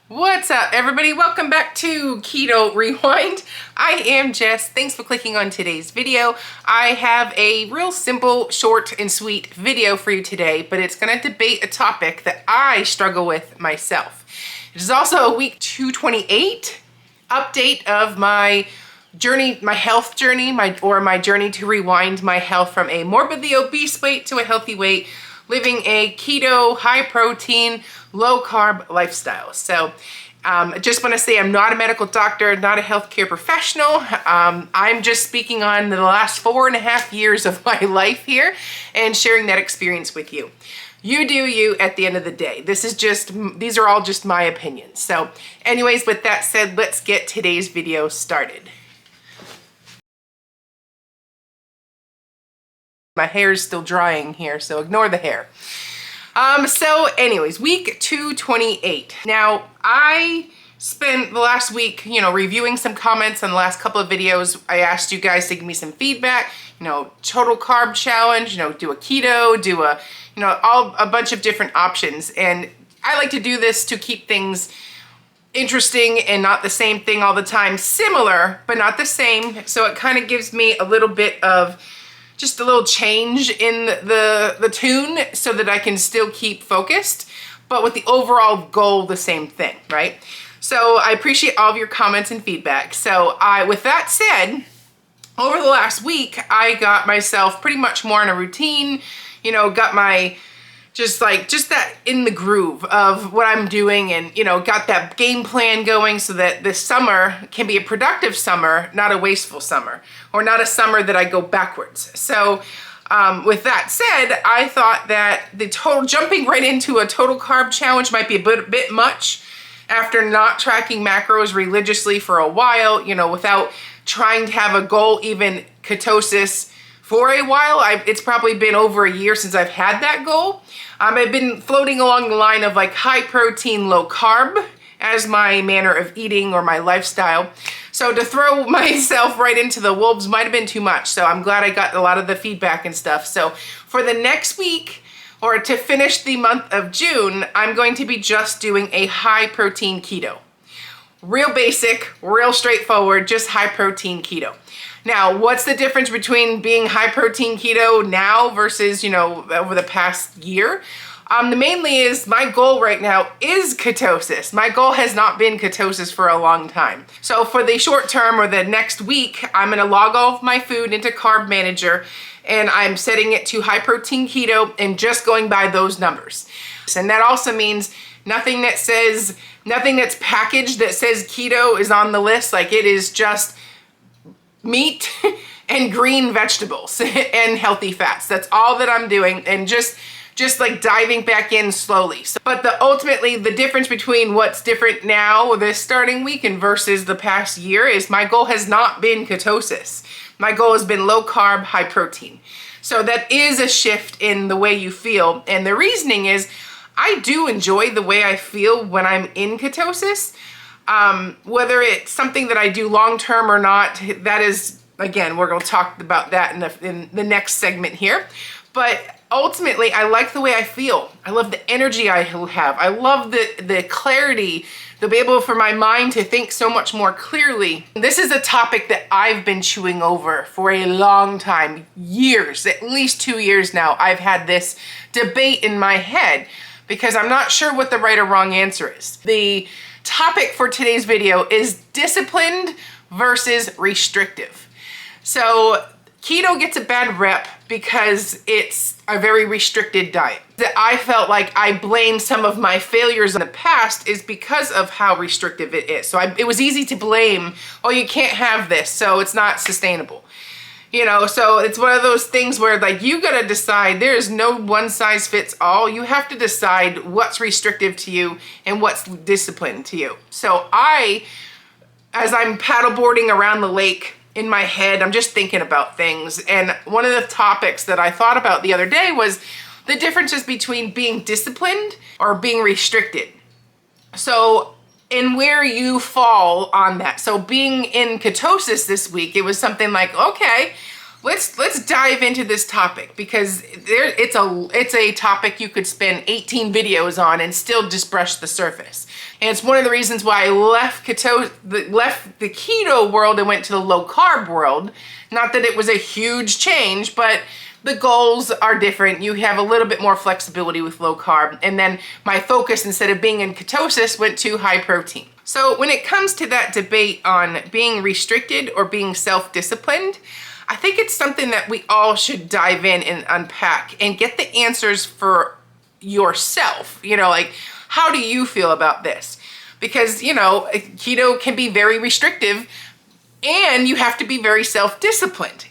What's up, everybody? Welcome back to Keto Rewind. I am Jess. Thanks for clicking on today's video. I have a real simple, short, and sweet video for you today, but it's going to debate a topic that I struggle with myself. It is also a week 228 update of my journey, my health journey, my journey to rewind my health from a morbidly obese weight to a healthy weight, living a keto, high protein, low carb lifestyle. So I just want to say I'm not a medical doctor, not a healthcare professional. I'm just speaking on the last 4.5 years of my life here and sharing that experience with you. You do you at the end of the day. These are all just my opinions. So anyways, with that said, let's get today's video started. My hair is still drying here, so ignore the hair. So anyways, week 228. Now, I spent the last week, reviewing some comments on the last couple of videos. I asked you guys to give me some feedback, total carb challenge, do a keto, do a bunch of different options. And I like to do this to keep things interesting and not the same thing all the time. Similar, but not the same. So it kind of gives me a little bit of just a little change in the tune so that I can still keep focused, but with the overall goal, the same thing, right? So I appreciate all of your comments and feedback. So with that said, over the last week, I got myself pretty much more in a routine, got my, just that in the groove of what I'm doing and, got that game plan going so that this summer can be a productive summer, not a wasteful summer, or not a summer that I go backwards. So with that said, I thought that jumping right into a total carb challenge might be a bit much after not tracking macros religiously for a while, without trying to have a goal, even ketosis, for a while. It's probably been over a year since I've had that goal. I've been floating along the line of like high protein, low carb as my manner of eating or my lifestyle. So to throw myself right into the wolves might have been too much. So I'm glad I got a lot of the feedback and stuff. So for the next week, or to finish the month of June, I'm going to be just doing a high protein keto. Real basic, real straightforward, just high protein keto. Now, what's the difference between being high protein keto now versus, over the past year? Mainly is my goal right now is ketosis. My goal has not been ketosis for a long time. So for the short term or the next week, I'm gonna log all of my food into Carb Manager and I'm setting it to high protein keto and just going by those numbers. And that also means nothing that's packaged that says keto is on the list. Like it is just meat and green vegetables and healthy fats. That's all that I'm doing, and just like diving back in slowly. But ultimately the difference between what's different now this starting week and versus the past year is my goal has not been ketosis. My goal has been low carb, high protein. So that is a shift in the way you feel. And the reasoning is I do enjoy the way I feel when I'm in ketosis. Whether it's something that I do long-term or not, that is, again, we're going to talk about that in the next segment here. But ultimately, I like the way I feel. I love the energy I have. I love the clarity, to be able for my mind to think so much more clearly. This is a topic that I've been chewing over for a long time, years, at least 2 years now. I've had this debate in my head because I'm not sure what the right or wrong answer is. The topic for today's video is disciplined versus restrictive. So keto gets a bad rep because it's a very restricted diet. That I felt like I blame some of my failures in the past is because of how restrictive it is. So it was easy to blame, oh, you can't have this, so it's not sustainable. So it's one of those things where like you gotta decide, there is no one size fits all. You have to decide what's restrictive to you and what's disciplined to you. So as I'm paddleboarding around the lake in my head, I'm just thinking about things. And one of the topics that I thought about the other day was the differences between being disciplined or being restricted. So and where you fall on that. So being in ketosis this week, it was something like, okay, let's dive into this topic, because it's a topic you could spend 18 videos on and still just brush the surface. And it's one of the reasons why I left the keto world and went to the low carb world. Not that it was a huge change, but the goals are different. You have a little bit more flexibility with low carb. And then my focus, instead of being in ketosis, went to high protein. So when it comes to that debate on being restricted or being self-disciplined, I think it's something that we all should dive in and unpack and get the answers for yourself. Like, how do you feel about this? Because, keto can be very restrictive and you have to be very self-disciplined,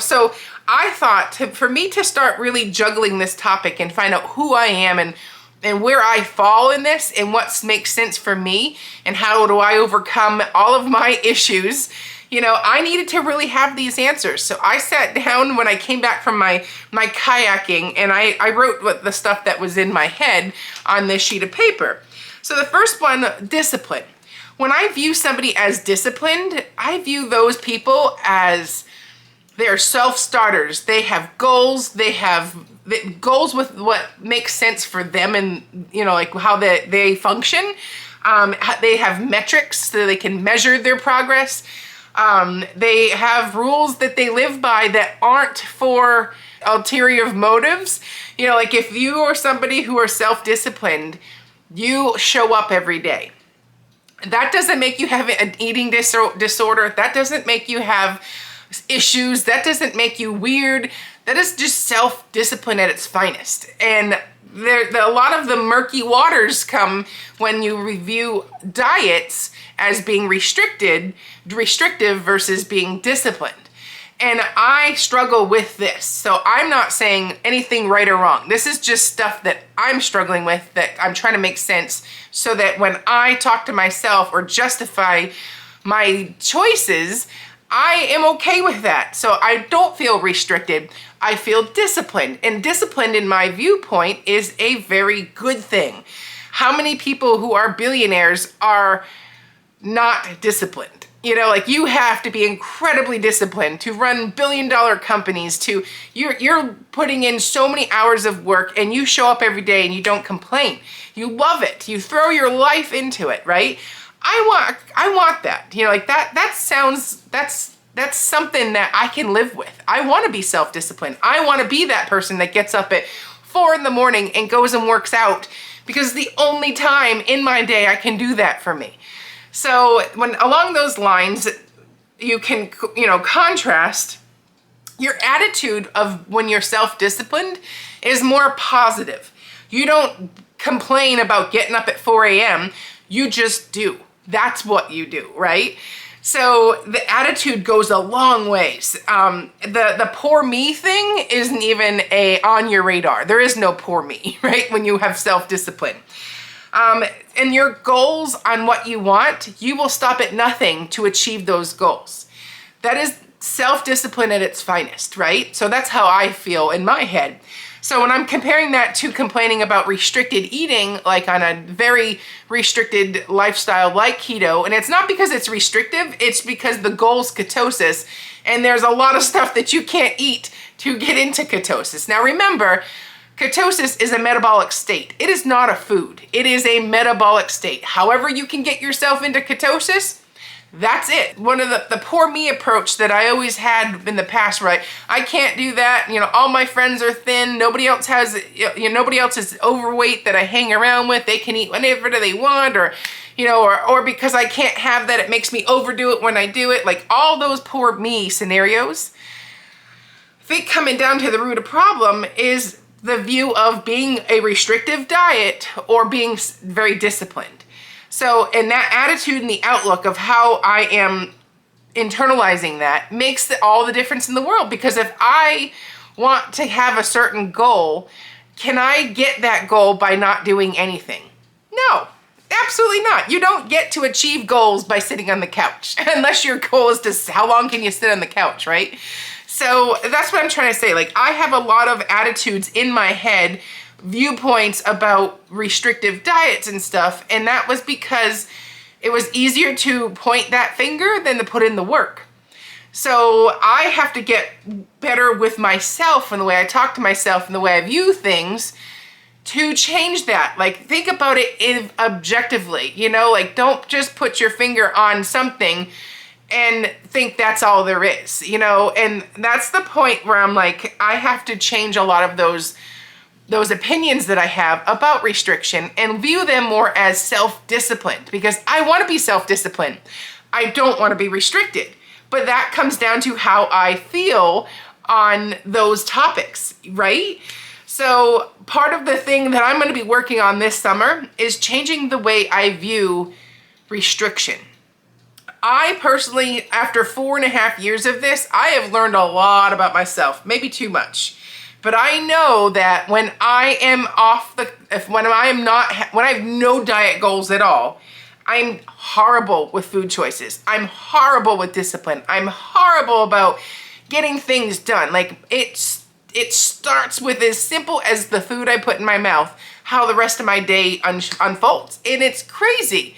So I thought for me to start really juggling this topic and find out who I am and where I fall in this and what makes sense for me and how do I overcome all of my issues, I needed to really have these answers. So I sat down when I came back from my kayaking, and I wrote what the stuff that was in my head on this sheet of paper. So the first one, discipline. When I view somebody as disciplined, I view those people as they're self-starters. They have goals. They have goals with what makes sense for them and, like how they function. They have metrics so they can measure their progress. They have rules that they live by that aren't for ulterior motives. Like if you are somebody who are self-disciplined, you show up every day. That doesn't make you have an eating disorder. That doesn't make you have issues. That doesn't make you weird. That is just self-discipline at its finest. And a lot of the murky waters come when you review diets as being restrictive versus being disciplined. And I struggle with this. So I'm not saying anything right or wrong. This is just stuff that I'm struggling with, that I'm trying to make sense so that when I talk to myself or justify my choices, I am okay with that. So I don't feel restricted. I feel disciplined. And disciplined, in my viewpoint, is a very good thing. How many people who are billionaires are not disciplined? Like you have to be incredibly disciplined to run billion-dollar companies. You're putting in so many hours of work and you show up every day and you don't complain. You love it. You throw your life into it, right? I want that. Like that's something that I can live with. I want to be self-disciplined. I want to be that person that gets up at 4 a.m. and goes and works out, because it's the only time in my day I can do that for me. So when along those lines, you can, contrast your attitude of when you're self-disciplined is more positive. You don't complain about getting up at 4 a.m. You just do. That's what you do, right? So the attitude goes a long ways. The poor me thing isn't even on your radar. There is no poor me, right? When you have self-discipline. And your goals on what you want, you will stop at nothing to achieve those goals. That is self-discipline at its finest, right? So that's how I feel in my head. So when I'm comparing that to complaining about restricted eating, like on a very restricted lifestyle like keto, and it's not because it's restrictive, it's because the goal's ketosis, and there's a lot of stuff that you can't eat to get into ketosis. Now remember, ketosis is a metabolic state. It is not a food. It is a metabolic state. However you can get yourself into ketosis, that's it. One of the poor me approach that I always had in the past, right? I can't do that. All my friends are thin. Nobody else has, nobody else is overweight that I hang around with. They can eat whenever they want, or because I can't have that, it makes me overdo it when I do it. Like all those poor me scenarios. I think coming down to the root of problem is the view of being a restrictive diet or being very disciplined. So, and that attitude and the outlook of how I am internalizing that makes all the difference in the world. Because if I want to have a certain goal, can I get that goal by not doing anything? No, absolutely not. You don't get to achieve goals by sitting on the couch, unless your goal is to how long can you sit on the couch, right? So that's what I'm trying to say. Like, I have a lot of attitudes in my head, viewpoints about restrictive diets and stuff, and that was because it was easier to point that finger than to put in the work. So I have to get better with myself and the way I talk to myself and the way I view things to change that. Like, think about it objectively, you know, like, don't just put your finger on something and think that's all there is, you know. And that's the point where I'm like, I have to change a lot of those opinions that I have about restriction and view them more as self-disciplined, because I want to be self-disciplined. I don't want to be restricted. But that comes down to how I feel on those topics, right? So part of the thing that I'm going to be working on this summer is changing the way I view restriction. I personally, after 4.5 years of this, I have learned a lot about myself, maybe too much. But I know that when I am when I have no diet goals at all, I'm horrible with food choices. I'm horrible with discipline. I'm horrible about getting things done. Like, it starts with as simple as the food I put in my mouth, how the rest of my day unfolds. And it's crazy.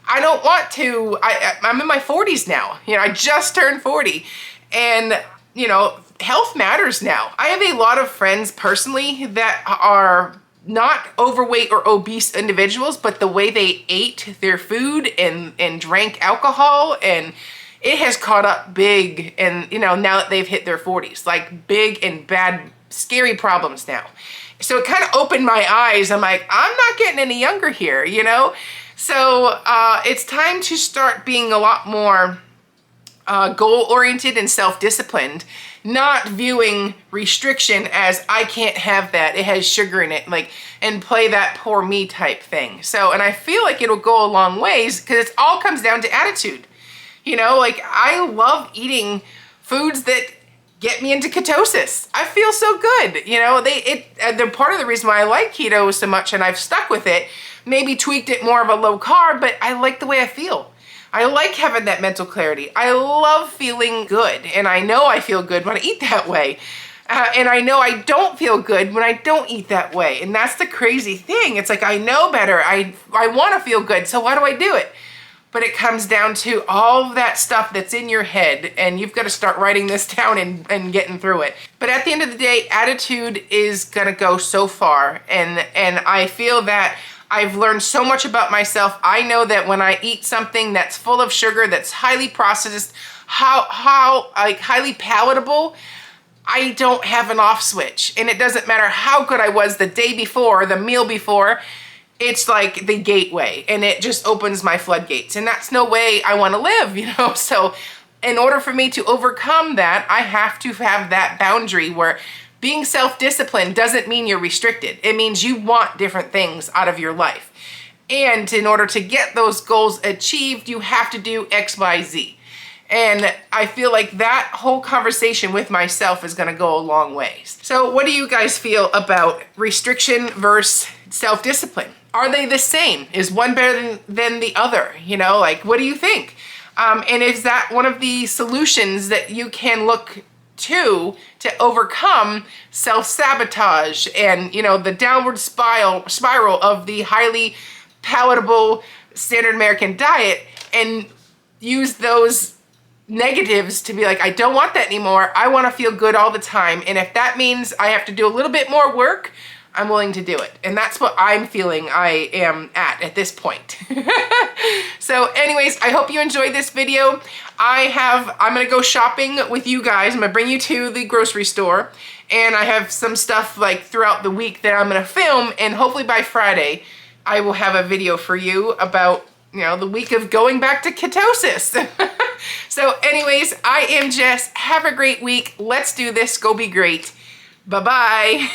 I don't want to, I'm in my 40s now. You know, I just turned 40. And, you know, health matters now. I have a lot of friends personally that are not overweight or obese individuals, but the way they ate their food and drank alcohol, and it has caught up big. And, you know, now that they've hit their 40s, like, big and bad, scary problems now. So it kind of opened my eyes. I'm like, I'm not getting any younger here, you know? So it's time to start being a lot more goal-oriented and self-disciplined, not viewing restriction as I can't have that, it has sugar in it, like, and play that poor me type thing. So, and I feel like it'll go a long ways, because it all comes down to attitude. You know, like, I love eating foods that get me into ketosis. I feel so good. You know, they're part of the reason why I like keto so much, and I've stuck with it, maybe tweaked it more of a low carb, but I like the way I feel. I like having that mental clarity. I love feeling good, and I know I feel good when I eat that way. And I know I don't feel good when I don't eat that way. And that's the crazy thing. It's like, I know better. I want to feel good, so why do I do it? But it comes down to all of that stuff that's in your head, and you've got to start writing this down and getting through it. But at the end of the day, attitude is going to go so far, and I feel that I've learned so much about myself. I know that when I eat something that's full of sugar, that's highly processed, highly palatable, I don't have an off switch. And it doesn't matter how good I was the day before, the meal before, it's like the gateway, and it just opens my floodgates. And that's no way I want to live, you know? So in order for me to overcome that, I have to have that boundary where being self-disciplined doesn't mean you're restricted. It means you want different things out of your life. And in order to get those goals achieved, you have to do X, Y, Z. And I feel like that whole conversation with myself is going to go a long ways. So what do you guys feel about restriction versus self-discipline? Are they the same? Is one better than the other? You know, like, what do you think? And is that one of the solutions that you can look to overcome self-sabotage and, you know, the downward spiral of the highly palatable standard American diet, and use those negatives to be like, I don't want that anymore. I want to feel good all the time. And if that means I have to do a little bit more work, I'm willing to do it. And that's what I'm feeling I am at this point. So anyways, I hope you enjoyed this video. I'm gonna go shopping with you guys. I'm gonna bring you to the grocery store, and I have some stuff like throughout the week that I'm gonna film, and hopefully by Friday, I will have a video for you about, you know, the week of going back to ketosis. So anyways, I am Jess. Have a great week. Let's do this. Go be great. Bye-bye.